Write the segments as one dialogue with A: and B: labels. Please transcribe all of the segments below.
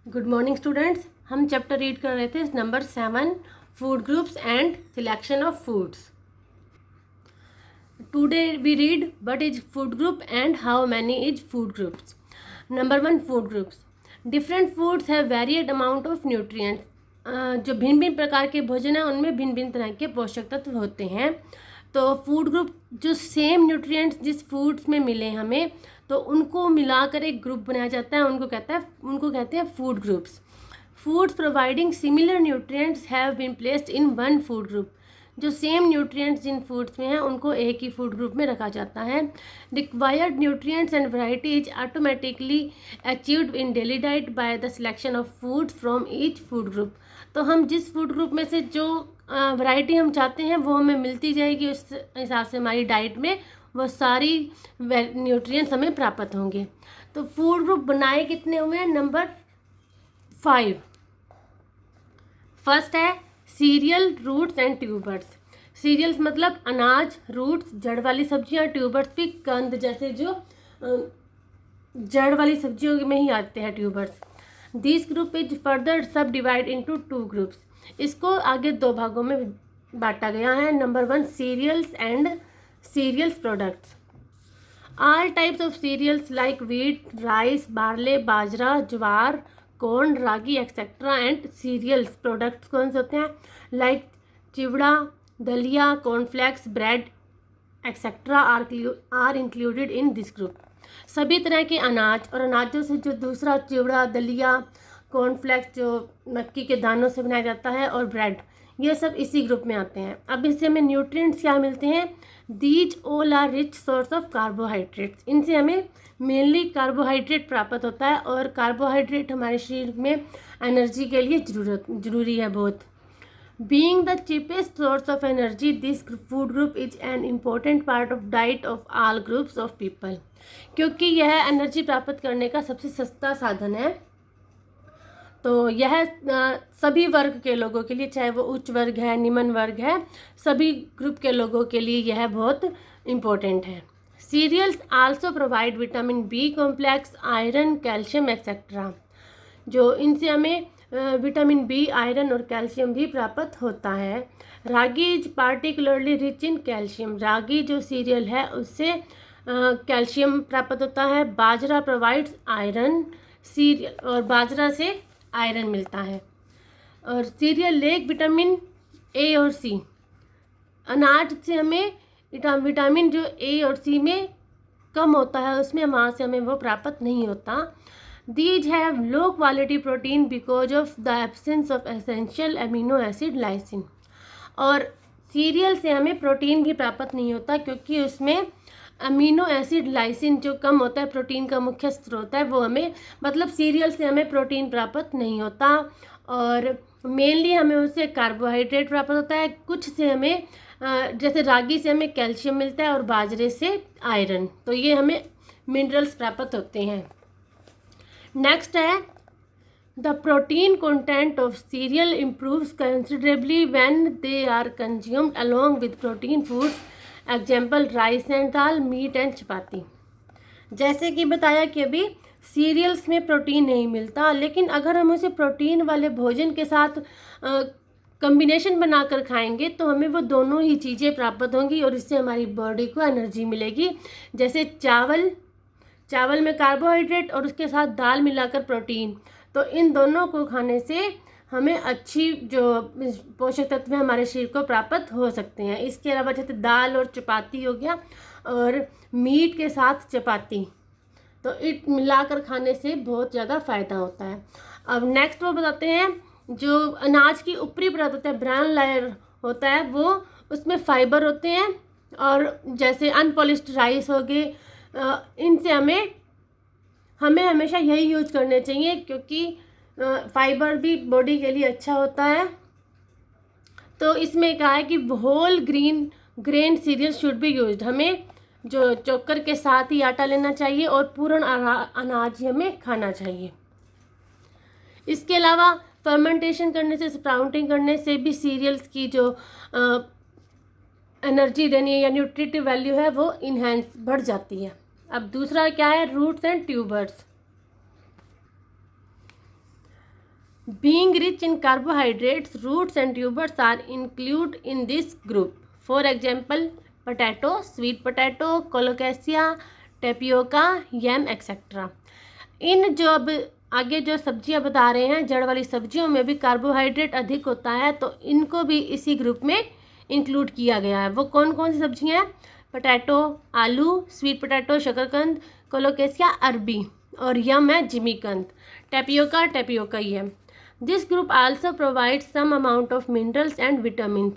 A: Good morning students. हम chapter read कर रहे थे number 7 food groups and selection of foods. Today we read what is food group and how many is food groups. Number 1 food groups. Different foods have varied amount of nutrients. जो भिन्न भिन्न प्रकार के भोजन हैं उनमें भिन्न भिन्न तरह के पोषक तत्व होते हैं। तो फूड ग्रुप जो सेम न्यूट्रिएंट्स जिस फूड्स में मिले हमें तो उनको मिलाकर एक ग्रुप बनाया जाता है, उनको कहते हैं food groups. Foods providing similar nutrients have been placed in one food group. जो सेम न्यूट्रिएंट्स जिन फूड्स में हैं उनको एक ही फूड ग्रुप में रखा जाता है। Required nutrients and variety is automatically achieved in daily diet by the selection of foods from each food group. तो हम जिस फूड ग्रुप में से जो वैरायटी हम चाहते हैं वो हमें मिलती जाएगी, उस हिसाब से हमारी डाइट में वो सारी न्यूट्रिएंट्स हमें प्राप्त होंगे। तो फूड ग्रुप बनाए कितने हुए हैं? नंबर 5। फर्स्ट है cereal, roots and tubers. Cereals मतलब अनाज, रूट्स जड़ वाली सब्जियां, ट्यूबर्स भी कंद जैसे जो जड़ वाली सब्जियों में ही आते हैं tubers. This group is further subdivide into 2 groups. इसको आगे 2 भागों में बांटा गया है। Number 1 cereals and cereals products. All types of cereals like wheat, rice, barley, bajra, jowar, corn, ragi etcetera and cereals products कौन से होते हैं? Like chivda, daliya, cornflakes, bread etcetera are included in this group. सभी तरह के अनाज और अनाजों से जो दूसरा चिवड़ा, दलिया, कॉर्नफ्लेक्स जो मक्की के दानों से बनाया जाता है और ब्रेड, ये सब इसी ग्रुप में आते हैं। अब इससे हमें न्यूट्रिएंट्स क्या मिलते हैं? These all are rich source of carbohydrates. इनसे हमें मेनली कार्बोहाइड्रेट प्राप्त होता है और कार्बोहाइड्रेट हमारे शरीर में एनर्जी के लिए जरूरी है बहुत। Being the cheapest source of energy, this food group is an important part of diet of all groups of people. क्योंकि यह एनर्जी प्राप्त करने का सबसे सस्ता साधन है, तो यह सभी वर्ग के लोगों के लिए, चाहे वो उच्च वर्ग है, निम्न वर्ग है, सभी ग्रुप के लोगों के लिए यह बहुत इम्पोर्टेंट है। Cereals also provide vitamin B complex, iron, calcium etcetera. जो इनसे हमें विटामिन बी, आयरन और कैल्शियम भी प्राप्त होता है। Ragi is particularly rich in calcium. Ragi जो सीरियल है उससे कैल्शियम प्राप्त होता है। बाजरा प्रोवाइड्स आयरन। सीरियल और बाजरा से आयरन मिलता है। और सीरियल लेक विटामिन ए और सी। अनाज से हमें विटामिन जो ए और सी में कम होता है उसमें वहाँ से हमें वो प्राप्त नहीं होता। These have low quality protein because of the absence of essential amino acid lysine. और सीरियल से हमें प्रोटीन भी प्राप्त नहीं होता क्योंकि उसमें अमीनो एसिड लाइसिन जो कम होता है, प्रोटीन का मुख्य स्रोत है, वो हमें मतलब सीरियल से हमें प्रोटीन प्राप्त नहीं होता। और मेनली हमें उससे कार्बोहाइड्रेट प्राप्त होता है। कुछ से हमें जैसे रागी से हमें कैल्शियम मिलता है और बाजरे से आयरन, तो ये हमें मिनरल्स प्राप्त होते हैं। नेक्स्ट है the protein content of cereal improves considerably when they are consumed along with protein foods, example rice and dal, meat and chapati. जैसे कि बताया कि अभी सीरियल्स में प्रोटीन नहीं मिलता, लेकिन अगर हम उसे प्रोटीन वाले भोजन के साथ कम्बिनेशन बनाकर खाएंगे तो हमें वो दोनों ही चीज़ें प्राप्त होंगी और इससे हमारी बॉडी को एनर्जी मिलेगी। जैसे चावल में कार्बोहाइड्रेट और उसके साथ दाल मिलाकर प्रोटीन, तो इन दोनों को खाने से हमें अच्छी जो पोषक तत्व हमारे शरीर को प्राप्त हो सकते हैं। इसके अलावा जैसे दाल और चपाती हो गया और मीट के साथ चपाती, तो इट मिलाकर खाने से बहुत ज़्यादा फ़ायदा होता है। अब नेक्स्ट वो बताते हैं जो अनाज की ऊपरी परत होता है, ब्राउन लेयर होता है, वो उसमें फाइबर होते हैं। और जैसे अनपॉलिश्ड राइस हो गए, इनसे हमें हमेशा यही यूज करने चाहिए क्योंकि फाइबर भी बॉडी के लिए अच्छा होता है। तो इसमें कहा है कि whole grain cereal should be used. हमें जो चोकर के साथ ही आटा लेना चाहिए और पूर्ण अनाज हमें खाना चाहिए। इसके अलावा फर्मेंटेशन करने से, स्प्राउटिंग करने से भी सीरियल्स की जो एनर्जी देनी है या न्यूट्रिटिव वैल्यू है वो इन्हेंस बढ़ जाती है। अब दूसरा क्या है? Roots and tubers. Being rich in carbohydrates, roots and tubers are included in this group. For example, potato, sweet potato, colocasia, tapioca, yam, etc. इन जो अब आगे जो सब्जियां बता रहे हैं, जड़ वाली सब्जियों में भी कार्बोहाइड्रेट अधिक होता है, तो इनको भी इसी ग्रुप में इंक्लूड किया गया है। वो कौन कौन सी सब्जियां हैं? पोटैटो आलू, स्वीट पोटैटो शकरकंद, कोलोकेसिया अरबी, और यम है जिमीकंद, tapioca yam. This group also provide some amount of minerals and vitamin.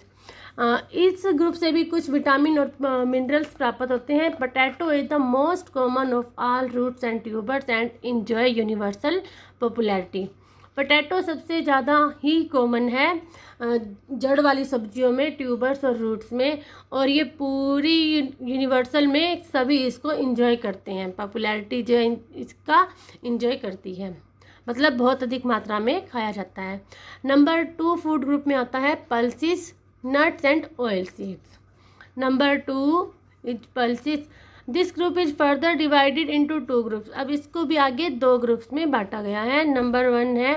A: इस ग्रुप से भी कुछ विटामिन और मिनरल्स प्राप्त होते हैं। Potato is the most common of all roots and tubers and enjoy universal popularity. Potato सबसे ज़्यादा ही कॉमन है जड़ वाली सब्जियों में, ट्यूबर्स और रूट्स में, और ये पूरी यूनिवर्सल में सभी इसको इंजॉय करते हैं। पॉपुलैरिटी जो इसका इंजॉय करती है, मतलब बहुत अधिक मात्रा में खाया जाता है। नंबर 2 फूड ग्रुप में आता है pulses, nuts and oil seeds. Number 2 is pulses. This group is further divided into 2 groups. अब इसको भी आगे 2 ग्रुप्स में बांटा गया है। नंबर 1 है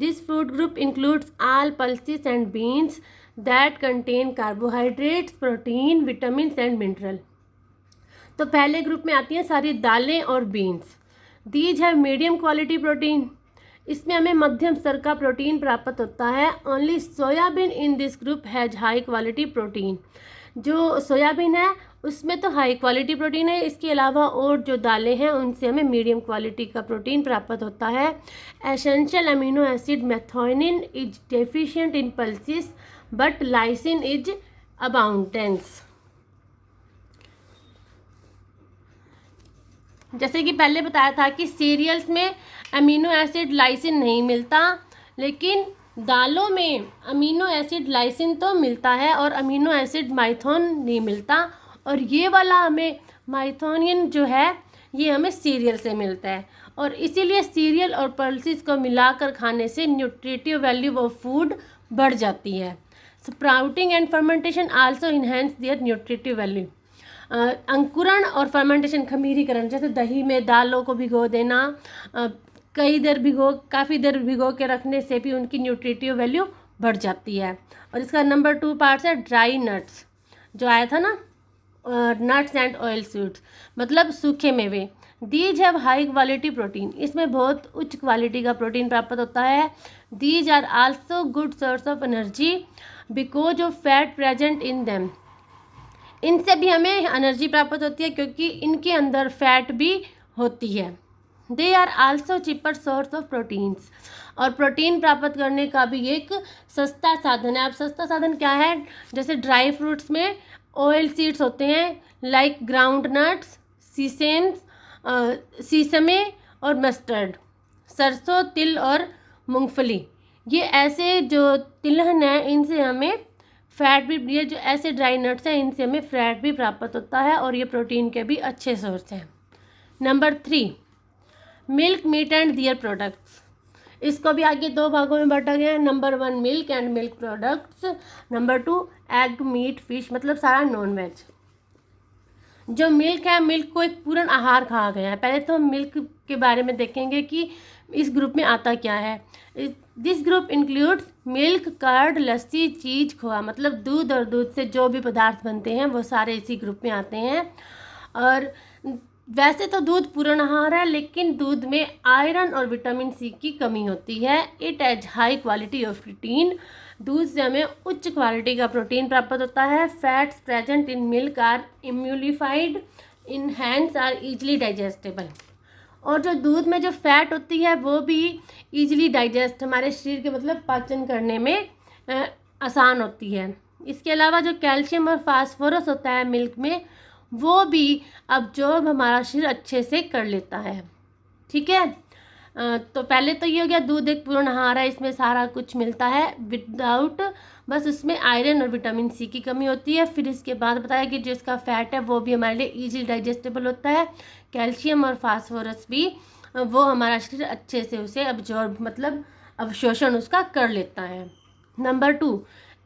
A: this food group includes all pulses and beans that contain carbohydrates, protein, vitamins and mineral. तो पहले ग्रुप में आती हैं सारी दालें और beans. These have medium quality protein. इसमें हमें मध्यम स्तर का प्रोटीन प्राप्त होता है। Only soybean in this group has high quality protein. जो सोयाबीन है उसमें तो हाई क्वालिटी प्रोटीन है, इसके अलावा और जो दालें हैं उनसे हमें मीडियम क्वालिटी का प्रोटीन प्राप्त होता है। Essential amino acid methionine is deficient in pulses but lysine is abundance. जैसे कि पहले बताया था कि सीरियल्स में अमीनो एसिड लाइसिन नहीं मिलता, लेकिन दालों में अमीनो एसिड लाइसिन तो मिलता है और अमीनो एसिड माइथोन नहीं मिलता। और ये वाला हमें माइथोनियन जो है ये हमें सीरियल से मिलता है, और इसीलिए सीरियल और पल्सिस को मिलाकर खाने से न्यूट्रिटिव वैल्यू ऑफ फूड बढ़ जाती है। Sprouting and fermentation also enhance their nutritive value. अंकुरण और फर्मेंटेशन, खमीरीकरण, जैसे दही में दालों को भिगो देना, काफ़ी देर भिगो के रखने से भी उनकी न्यूट्रिटिव वैल्यू बढ़ जाती है। और इसका नंबर 2 पार्ट्स है ड्राई नट्स, जो आया था ना, नट्स एंड ऑयल सीड्स, मतलब सूखे मेवे। These have high quality protein, इसमें बहुत उच्च क्वालिटी का प्रोटीन प्राप्त होता है। These are also good source of energy because of fat present in them. इनसे भी हमें एनर्जी प्राप्त होती है क्योंकि इनके अंदर फैट भी होती है। They are also cheaper source of proteins, और प्रोटीन प्राप्त करने का भी एक सस्ता साधन है। अब सस्ता साधन क्या है? जैसे ड्राई फ्रूट्स में ऑयल सीड्स होते हैं, लाइक ग्राउंड नट्स, सीसमे और मस्टर्ड, सरसों, तिल और मूंगफली। ये ऐसे जो तिलहन है इनसे हमें फैट भी, ये जो ऐसे ड्राई नट्स हैं इनसे हमें फैट भी प्राप्त होता है, और ये प्रोटीन के भी अच्छे सोर्स हैं। Number 3 milk, meat and dairy products. इसको भी आगे 2 भागों में बांटा गया है। Number 1 milk and milk products, number 2 egg, meat, fish, मतलब सारा नॉन वेज। जो मिल्क है, मिल्क को एक पूर्ण आहार कहा गया है। पहले तो हम मिल्क के बारे में देखेंगे कि इस ग्रुप में आता क्या है। This group includes milk, curd, lassi, cheese, khoa, मतलब दूध और दूध से जो भी पदार्थ बनते हैं वो सारे इसी ग्रुप में आते हैं। और वैसे तो दूध पूर्ण आहार है, लेकिन दूध में आयरन और विटामिन सी की कमी होती है। It has high quality of protein, दूध से हमें उच्च क्वालिटी का प्रोटीन प्राप्त होता है। Fats present in milk are emulsified in hands are easily digestible, और जो दूध में जो फैट होती है वो भी ईजिली डाइजेस्ट, हमारे शरीर के मतलब पाचन करने में आसान होती है। इसके अलावा जो कैल्शियम और फास्फोरस होता है मिल्क में, वो भी अब्जॉर्ब हमारा शरीर अच्छे से कर लेता है। ठीक है, तो पहले तो ये हो गया दूध एक पूर्ण आहार है, इसमें सारा कुछ मिलता है विदाउट, बस उसमें आयरन और विटामिन सी की कमी होती है। फिर इसके बाद बताया कि जो इसका फैट है वो भी हमारे लिए इजीली डाइजेस्टेबल होता है। कैल्शियम और फास्फोरस भी वो हमारा शरीर अच्छे से उसे अब्जॉर्ब, मतलब अवशोषण उसका कर लेता है। Number 2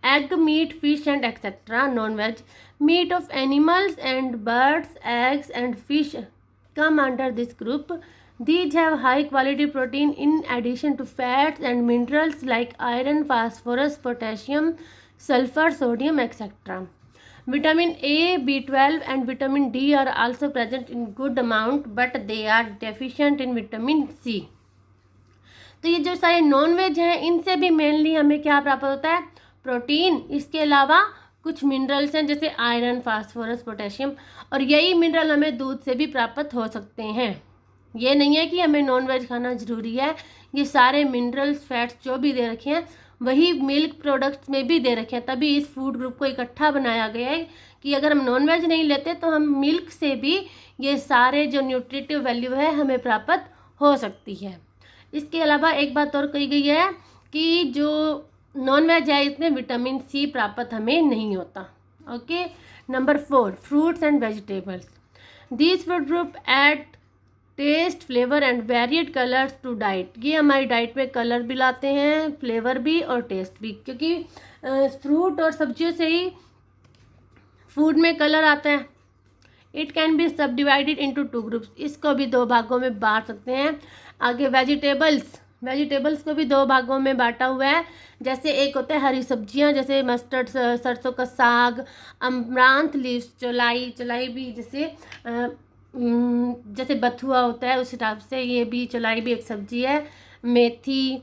A: egg, meat, fish and etcetera non veg. Meat of animals and birds, eggs and fish come under this group. These have high quality protein in addition to fats and minerals like iron, phosphorus, potassium, sulfur, sodium, etc. Vitamin A, B12 and vitamin D are also present in good amount, but they are deficient in vitamin C. तो ये जो सारे non veg हैं इनसे भी mainly हमें क्या प्राप्त होता है? प्रोटीन। इसके अलावा कुछ मिनरल्स हैं जैसे आयरन, फास्फोरस, पोटेशियम, और यही मिनरल हमें दूध से भी प्राप्त हो सकते हैं। ये नहीं है कि हमें नॉन वेज खाना ज़रूरी है, ये सारे मिनरल्स, फैट्स जो भी दे रखे हैं वही मिल्क प्रोडक्ट्स में भी दे रखे हैं। तभी इस फूड ग्रुप को इकट्ठा बनाया गया है कि अगर हम नॉन वेज नहीं लेते तो हम मिल्क से भी ये सारे जो न्यूट्रिटिव वैल्यू है हमें प्राप्त हो सकती है। इसके अलावा एक बात और कही गई है कि जो नॉन वेज है इसमें विटामिन सी प्राप्त हमें नहीं होता। Okay, number 4, fruits and vegetables. This food group add taste, flavour and varied colours to diet. ये हमारी डाइट में कलर भी लाते हैं, फ्लेवर भी और टेस्ट भी, क्योंकि फ्रूट और सब्जियों से ही फूड में कलर आता है। इट कैन बी सब डिवाइडेड इंटू 2 ग्रुप्स। इसको भी 2 भागों में बांट सकते हैं। आगे वेजिटेबल्स को भी 2 भागों में बांटा हुआ है। जैसे एक होता है हरी सब्जियां जैसे मस्टर्ड, सरसों का साग, अमरांथ लीव्स, चलाई भी जैसे बथुआ होता है उस हिसाब से ये भी चलाई भी एक सब्जी है। मेथी,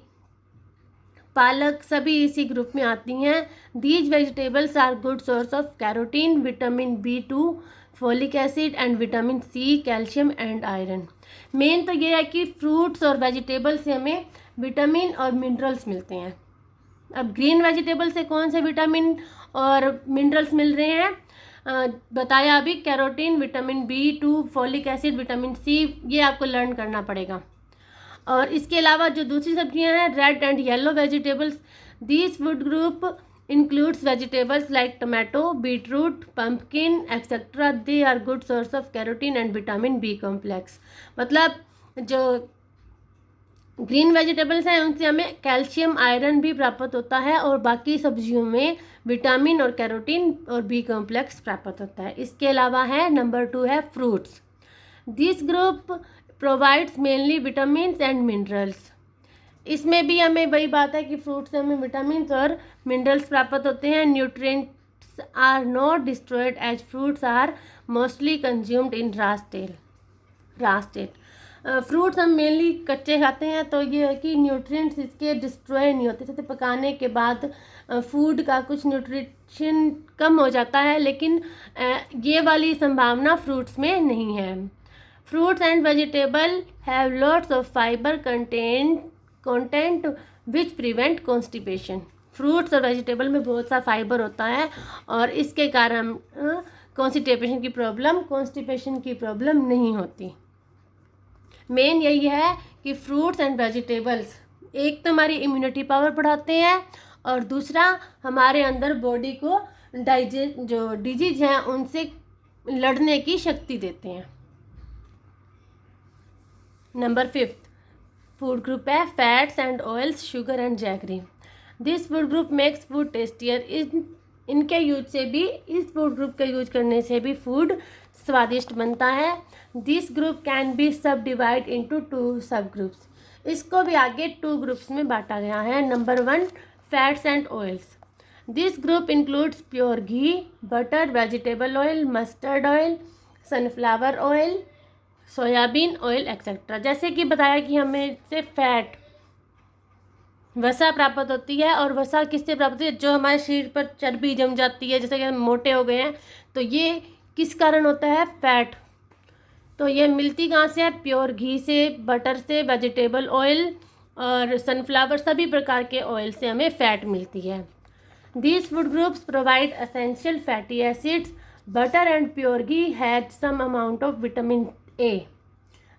A: पालक सभी इसी ग्रुप में आती हैं। These vegetables are good source of carotene, vitamin B2, folic acid and vitamin C, calcium and iron. Main तो ये है कि फ्रूट्स और वेजिटेबल से हमें विटामिन और मिनरल्स मिलते हैं। अब ग्रीन वेजिटेबल से कौन से विटामिन और मिनरल्स मिल रहे हैं? बताया अभी, carotene, vitamin B2, folic acid, vitamin C, ये आपको लर्न करना पड़ेगा। और इसके अलावा जो दूसरी सब्जियां हैं, red and yellow vegetables, this food group includes vegetables like tomato, beetroot, pumpkin, etc. They are good source of carotene and vitamin B complex. मतलब जो ग्रीन वेजिटेबल्स हैं उनसे हमें कैल्शियम, आयरन भी प्राप्त होता है और बाकी सब्जियों में विटामिन और कैरोटीन और बी कॉम्प्लेक्स प्राप्त होता है। इसके अलावा है नंबर 2 है fruits. This group provides mainly vitamin and minerals. इसमें भी हमें वही बात है कि फ्रूट से हमें विटामिन और मिनरल्स प्राप्त होते हैं। Nutrients are not destroyed as fruits are mostly consumed in raw state. Fruits हम मेनली कच्चे खाते हैं तो ये है कि न्यूट्रिएंट्स इसके डिस्ट्रॉय नहीं होते। जैसे पकाने के बाद फूड का कुछ न्यूट्रिशन कम हो जाता है, लेकिन ये वाली संभावना फ्रूट्स में नहीं है। Fruits and vegetable have lots of fibre content which prevent constipation. Fruits और वेजिटेबल में बहुत सा फाइबर होता है और इसके कारण कॉन्स्टिपेशन की प्रॉब्लम नहीं होती। मेन यही है कि फ्रूट्स एंड वेजिटेबल्स एक तो हमारी इम्यूनिटी पावर बढ़ाते हैं और दूसरा हमारे अंदर बॉडी को जो डिजीज हैं उनसे लड़ने की शक्ति देते हैं। नंबर 5 फूड ग्रुप है fats and oils, sugar and jaggery. This food group makes food tastier. इनके यूज से भी, इस फूड ग्रुप के यूज करने से भी फूड स्वादिष्ट बनता है। दिस ग्रुप कैन बी सब डिवाइड इंटू 2 सब ग्रुप्स। इसको भी आगे 2 ग्रुप्स में बांटा गया है। Number 1 fats and oils. This group includes pure ghee, butter, vegetable oil, mustard oil, sunflower oil, soybean oil etcetera. जैसे कि बताया कि हमें से फैट, वसा प्राप्त होती है और वसा किससे प्राप्त होती है? जो हमारे शरीर पर चर्बी जम जाती है, जैसे कि हम मोटे हो गए हैं, तो ये किस कारण होता है? फैट। तो ये मिलती कहाँ से है? प्योर घी से, बटर से, वेजिटेबल ऑयल और सनफ्लावर, सभी प्रकार के ऑयल से हमें फैट मिलती है। These food groups provide essential fatty acids. Butter and pure ghee has some amount of vitamin A.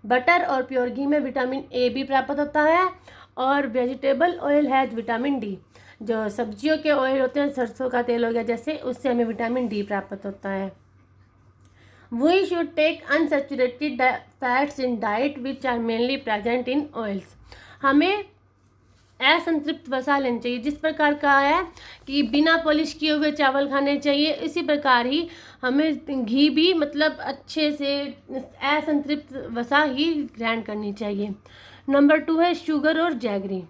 A: Butter और प्योर घी में विटामिन ए भी प्राप्त होता है और vegetable oil has vitamin D. जो सब्जियों के ऑयल होते हैं, सरसों का तेल हो गया जैसे, उससे हमें विटामिन डी प्राप्त होता है। We should take unsaturated fats in diet which are mainly present in oils. हमें असंतृप्त वसा लेनी चाहिए। जिस प्रकार का है कि बिना पॉलिश किए हुए चावल खाने चाहिए, इसी प्रकार ही हमें घी भी मतलब अच्छे से असंतृप्त वसा ही ग्रहण करनी चाहिए। नंबर 2 है शुगर और jaggery.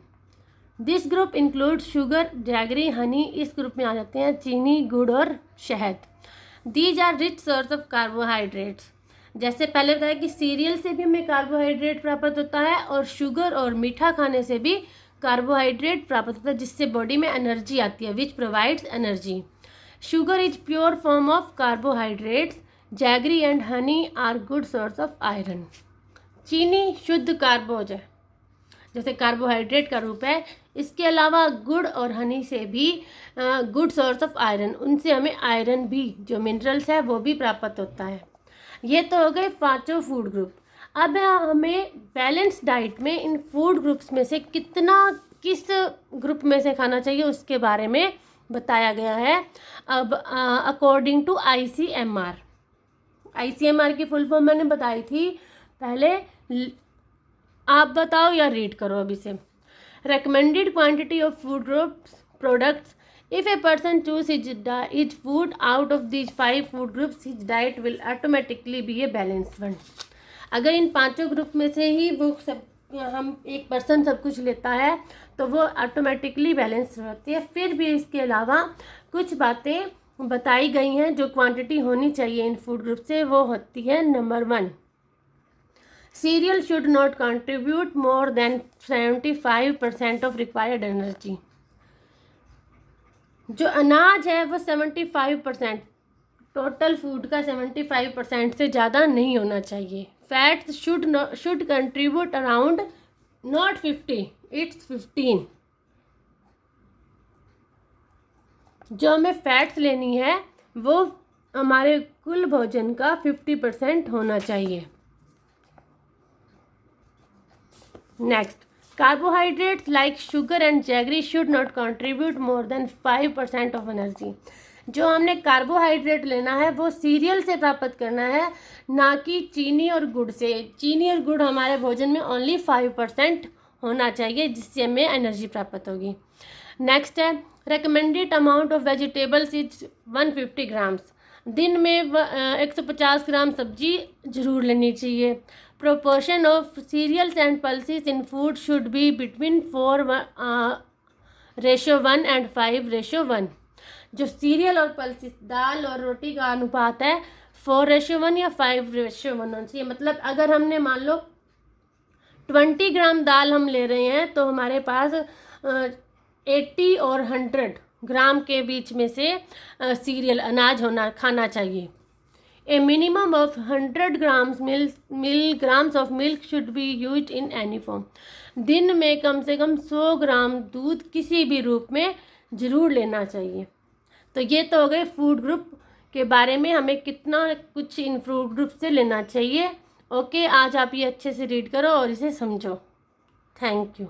A: This group include sugar, jaggery, Honey. इस ग्रुप में आ जाते हैं चीनी, गुड़ और शहद। These are rich source of carbohydrates. जैसे पहले बताया कि सीरियल से भी हमें कार्बोहाइड्रेट प्राप्त होता है और शुगर और मीठा खाने से भी कार्बोहाइड्रेट प्राप्त होता है, जिससे बॉडी में एनर्जी आती है, which provides energy. Sugar is pure form of carbohydrates. Jaggery and honey are good source of iron. चीनी शुद्ध कार्बोज है, जैसे कार्बोहाइड्रेट का रूप है। इसके अलावा गुड़ और हनी से भी गुड सोर्स ऑफ आयरन, उनसे हमें आयरन भी जो मिनरल्स है वो भी प्राप्त होता है। ये तो हो गए 5 फूड ग्रुप। अब हमें बैलेंस डाइट में इन फूड ग्रुप्स में से कितना किस ग्रुप में से खाना चाहिए उसके बारे में बताया गया है। अब अकॉर्डिंग टू ICMR की फुल फॉर्म मैंने बताई थी पहले, आप बताओ या रीड करो अभी से। recommended quantity of food groups products. If a person chooses his food out of these 5 food groups, his diet will automatically be a balanced one. अगर इन 5 ग्रुप में से ही वो सब हम एक पर्सन सब कुछ लेता है तो वो ऑटोमेटिकली बैलेंस रहती है। फिर भी इसके अलावा कुछ बातें बताई गई हैं जो क्वांटिटी होनी चाहिए इन फूड ग्रुप से, वो होती है number 1, cereal should not contribute more than 75% of required energy. जो अनाज है वो 75%, टोटल फूड का 75% से ज़्यादा नहीं होना चाहिए। Fats should contribute around not 50, it's 15। जो हमें फैट्स लेनी है वो हमारे कुल भोजन का 50% होना चाहिए। Next, carbohydrates like sugar and jaggery should not contribute more than 5% of energy. जो हमने कार्बोहाइड्रेट लेना है वो सीरियल से प्राप्त करना है, ना कि चीनी और गुड़ से। चीनी और गुड़ हमारे भोजन में ओनली 5% होना चाहिए, जिससे हमें एनर्जी प्राप्त होगी। नेक्स्ट है recommended amount of vegetables is 150 grams. दिन में 150 ग्राम सब्जी जरूर लेनी चाहिए। Proportion of cereals and pulses in food should be between 4:1 and 5:1। जो सीरियल और पल्सेस, दाल और रोटी का अनुपात है 4:1 या 5:1 होना चाहिए। मतलब अगर हमने मान लो 20 ग्राम दाल हम ले रहे हैं तो हमारे पास 80 और 100 ग्राम के बीच में से सीरियल अनाज खाना चाहिए। A minimum of 100 milligrams of milk should be used in any form. दिन में कम से कम 100 ग्राम दूध किसी भी रूप में ज़रूर लेना चाहिए। तो ये तो हो गए फूड ग्रुप के बारे में, हमें कितना कुछ इन फूड ग्रुप से लेना चाहिए। ओके, आज आप ये अच्छे से रीड करो और इसे समझो। Thank you.